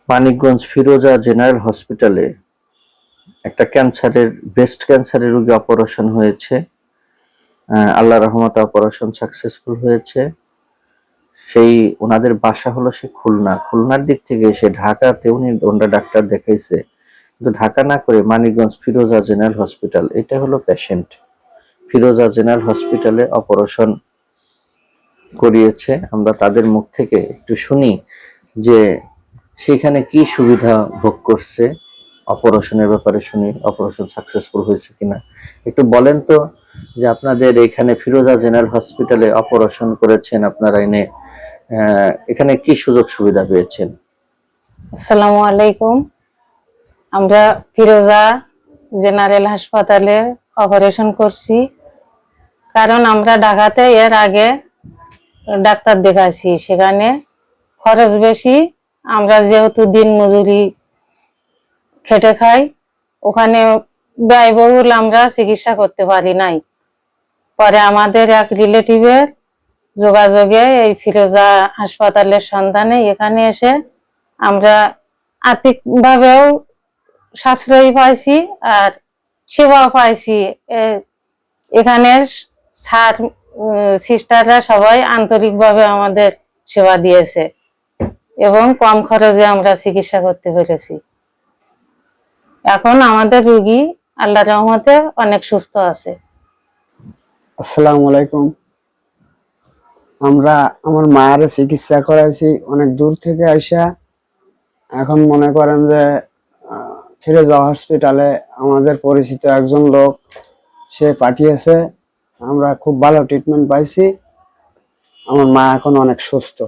মানিকগঞ্জ ফিরোজা general হসপিটালে একটা breast ক্যান্সারের রোগী অপারেশন হয়েছে। আল্লাহ রহমতে অপারেশন সাকসেসফুল হয়েছে। ওনাদের বাসা হলো খুলনার দিক থেকে এসে ঢাকাতে ওনারা ডাক্তার দেখাইছে, কিন্তু ঢাকা না করে মানিকগঞ্জ ফিরোজা জেনারেল হসপিটাল, এটা হলো পেশেন্ট। ফিরোজা জেনারেল হসপিটালে অপারেশন করিয়েছে। আমরা তাদের মুখ থেকে একটু শুনি যে সেখানে কি সুবিধা ভোগ করছে, অপারেশনের ব্যাপারে শুনি, অপারেশন সাকসেসফুল হয়েছে কিনা। একটু বলেন তো যে আপনাদের এখানে ফিরোজা জেনারেল হসপিটালে অপারেশন করেছেন আপনারা, এখানে কি সুযোগ সুবিধা পেয়েছেন? আসসালামু আলাইকুম। আমরা ফিরোজা জেনারেল হাসপাতালে অপারেশন করছি, কারণ আমরা ঢাকাতে এর আগে ডাক্তার দেখাচ্ছি, সেখানে খরচ বেশি। আমরা যেহেতু দিন মজুরি খেটে খাই, ওখানে ব্যয়বহুল, আমরা চিকিৎসা করতে পারি নাই। পরে আমাদের এক রিলেটিভের যোগাযোগে এই ফিরোজা হাসপাতালের সন্ধানে এখানে এসে আমরা আর্থিকভাবেও সাশ্রয়ী পাইছি আর সেবাও পাইছি। এখানের স্যার সিস্টাররা সবাই আন্তরিকভাবে আমাদের সেবা দিয়েছে এবং কম খরচে আমরা চিকিৎসা করতে পেরেছি। এখন আমাদের রোগী আল্লাহর রহমতে অনেক সুস্থ আছে। আসসালামু আলাইকুম। আমার মায়ের চিকিৎসা করাইছি অনেক দূর থেকে আইসা। এখন মনে করেন যে ফিরোজা হসপিটালে আমাদের পরিচিত একজন লোক সে পাঠিয়েছে, আমরা খুব ভালো ট্রিটমেন্ট পাইছি। আমার মা এখন অনেক সুস্থ।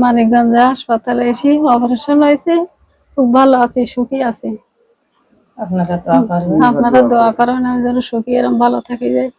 মানিকগঞ্জ হাসপাতালে এসে অপারেশন হয়েছে, খুব ভালো আছি, সুখী আছি। আপনারা দোয়া করেন আমি যেন সুখী এরকম ভালো থাকি যায়।